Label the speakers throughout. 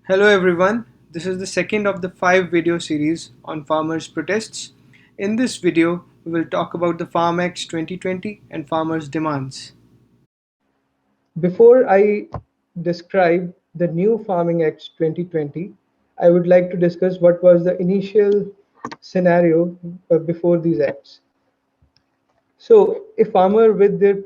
Speaker 1: Hello everyone, this is the second of the 5 video series on farmers' protests. In this video, we will talk about the Farm Acts 2020 and farmers' demands. Before I describe the new Farming Acts 2020, I would like to discuss what was the initial scenario before these acts. So a farmer with their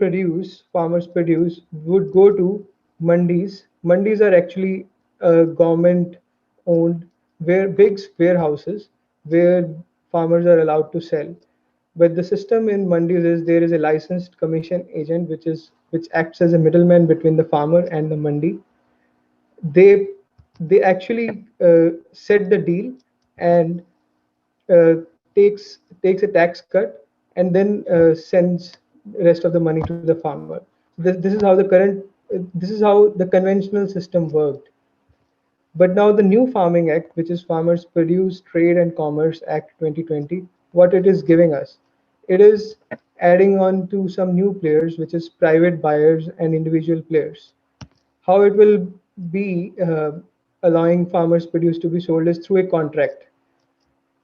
Speaker 1: farmers produce would go to mandis. Mandis are actually government owned big warehouses where farmers are allowed to sell. But the system in mandis is there is a licensed commission agent which acts as a middleman between the farmer and the mandi. They actually set the deal and uh, takes a tax cut and then sends the rest of the money to the farmer. This is how the conventional system worked. But now the new Farming Act, which is Farmers Produce Trade and Commerce Act 2020, what it is giving us, it is adding on to some new players, which is private buyers and individual players. How it will be allowing farmers produce to be sold is through a contract.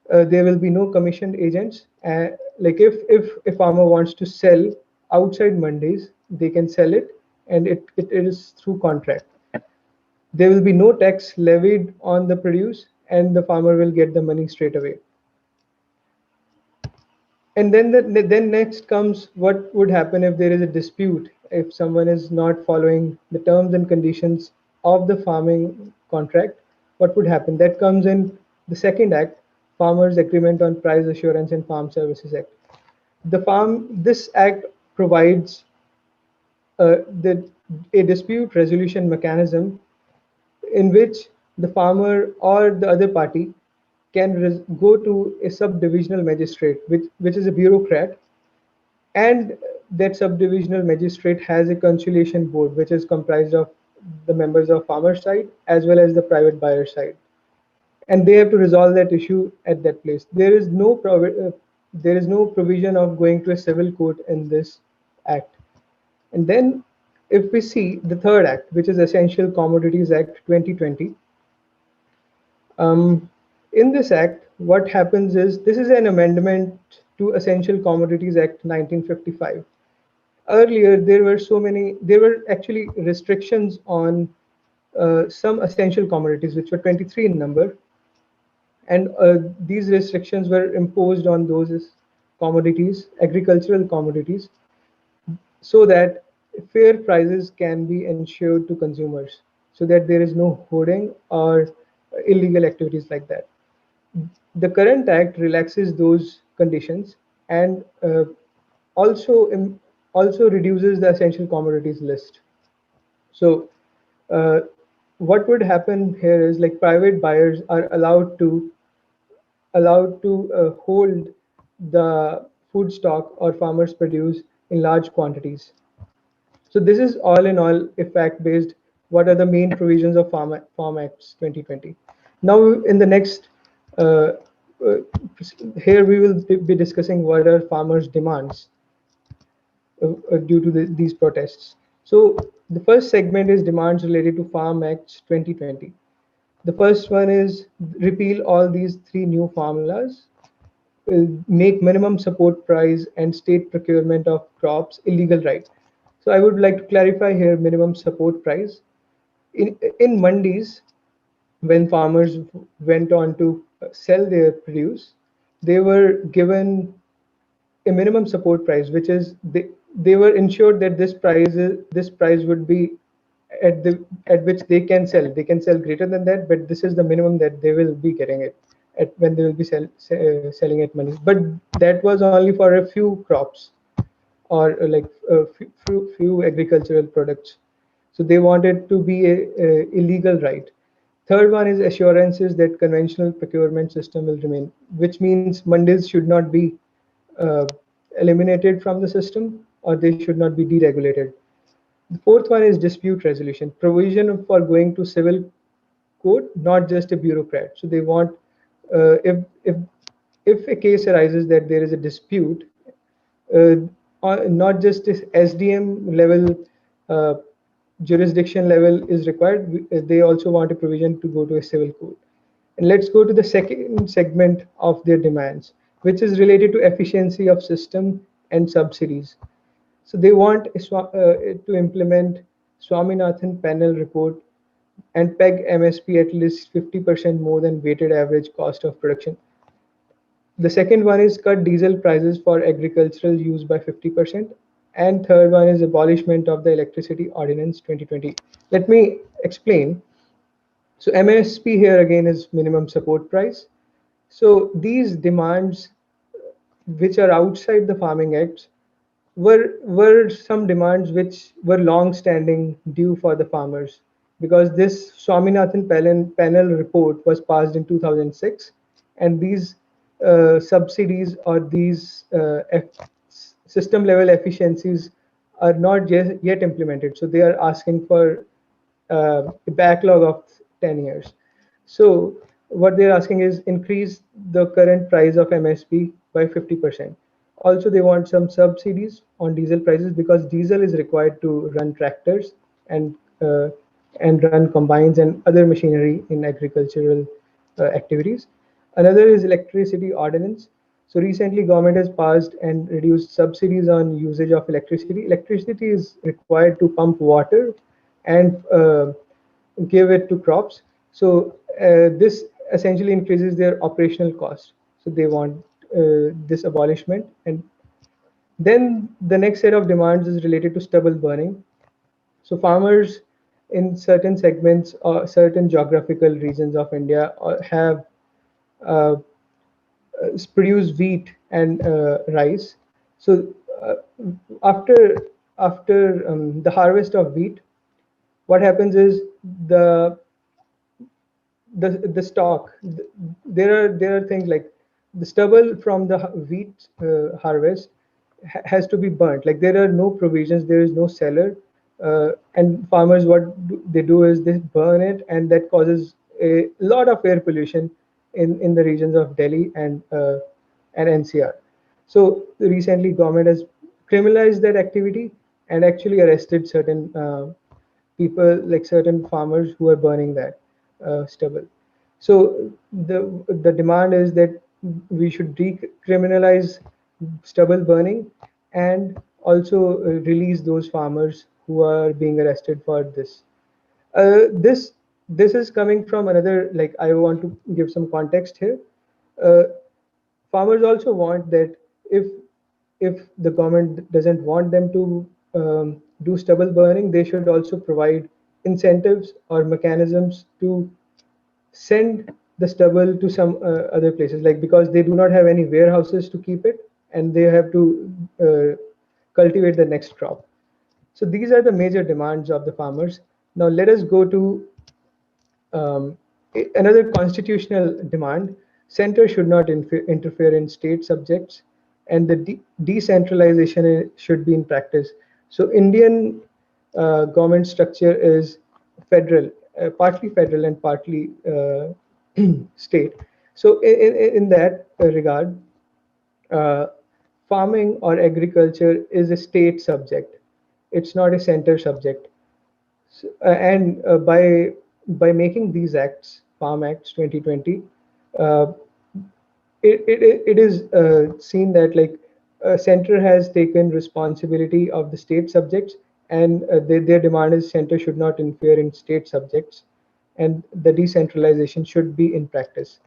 Speaker 1: There will be no commissioned agents. Like if a farmer wants to sell outside mandis, they can sell it, and it is through contract. There will be no tax levied on the produce, and the farmer will get the money straight away. And then next comes what would happen if there is a dispute, if someone is not following the terms and conditions of the farming contract. What would happen? That comes in the second act, Farmers Agreement on Price Assurance and Farm Services Act. This act provides the a dispute resolution mechanism in which the farmer or the other party can go to a subdivisional magistrate, which is a bureaucrat, and that subdivisional magistrate has a conciliation board, which is comprised of the members of farmer side as well as the private buyer side, and they have to resolve that issue at that place. There is no provision of going to a civil court in this act. And then, if we see the third act, which is Essential Commodities Act 2020, in this act, what happens is this is an amendment to Essential Commodities Act 1955. Earlier, there were actually restrictions on some essential commodities, which were 23 in number, and these restrictions were imposed on those commodities, agricultural commodities, so that fair prices can be ensured to consumers, so that there is no hoarding or illegal activities like that. The current act relaxes those conditions and also also reduces the essential commodities list. So uh, what would happen here is like private buyers are allowed to hold the food stock or farmers produce in large quantities. So this is all in all a fact-based. What are the main provisions of Farm Acts 2020? Now, in the next, uh, uh, here we will be discussing what are farmers' demands due to these protests. So the first segment is demands related to Farm Acts 2020. The first one is repeal all these three new formulas, make minimum support price and state procurement of crops illegal, right? So I would like to clarify here minimum support price. In mandis, when farmers went on to sell their produce, they were given a minimum support price, which is they were ensured that this price would be at which they can sell. They can sell greater than that, but this is the minimum that they will be getting it at when they will be selling at money. But that was only for a few crops or few agricultural products. So they wanted to be a illegal right. Third one is assurances that conventional procurement system will remain, which means mandis should not be uh, eliminated from the system, or they should not be deregulated. The fourth one is dispute resolution, provision for going to civil court, not just a bureaucrat. So they want if a case arises that there is a dispute, uh, not just this SDM level uh, jurisdiction level is required. They also want a provision to go to a civil court. And let's go to the second segment of their demands, which is related to efficiency of system and subsidies. So they want to implement Swaminathan panel report and peg MSP at least 50% more than weighted average cost of production. The second one is cut diesel prices for agricultural use by 50%. And third one is abolishment of the Electricity Ordinance 2020. Let me explain. So MSP here again is minimum support price. So these demands, which are outside the Farming Acts, were some demands which were long standing due for the farmers, because this Swaminathan panel report was passed in 2006, and these subsidies or these system level efficiencies are not yet implemented. So they are asking for a backlog of 10 years. So what they're asking is increase the current price of MSP by 50%. Also, they want some subsidies on diesel prices, because diesel is required to run tractors and uh, and run combines and other machinery in agricultural activities. Another is electricity ordinance. So recently, government has passed and reduced subsidies on usage of electricity. Electricity is required to pump water and give it to crops. So this essentially increases their operational cost. So they want this abolishment. And then the next set of demands is related to stubble burning. So farmers in certain segments or certain geographical regions of India have uh, produce wheat and rice. So uh, after the harvest of wheat, what happens is the the stock. There are things like the stubble from the wheat harvest has to be burnt. Like there are no provisions, there is no cellar, and farmers they do is they burn it, and that causes a lot of air pollution in the regions of Delhi and NCR. So recently, government has criminalized that activity and actually arrested certain people, like certain farmers who are burning that stubble. So the demand is that we should decriminalize stubble burning, and also release those farmers who are being arrested for this. This is coming from another, like I want to give some context here. Uh, Farmers also want that if the government doesn't want them to do stubble burning, they should also provide incentives or mechanisms to send the stubble to some other places, like because they do not have any warehouses to keep it, and they have to cultivate the next crop. So these are the major demands of the farmers. Now let us go to um, another constitutional demand. Center should not interfere in state subjects, and the decentralization should be in practice. So Indian government structure is federal, partly federal and partly state. So in that regard, uh, farming or agriculture is a state subject. It's not a center subject. And by making these acts, Farm Acts 2020, uh, it is seen that like center has taken responsibility of the state subjects, and their demand is center should not interfere in state subjects, and the decentralization should be in practice.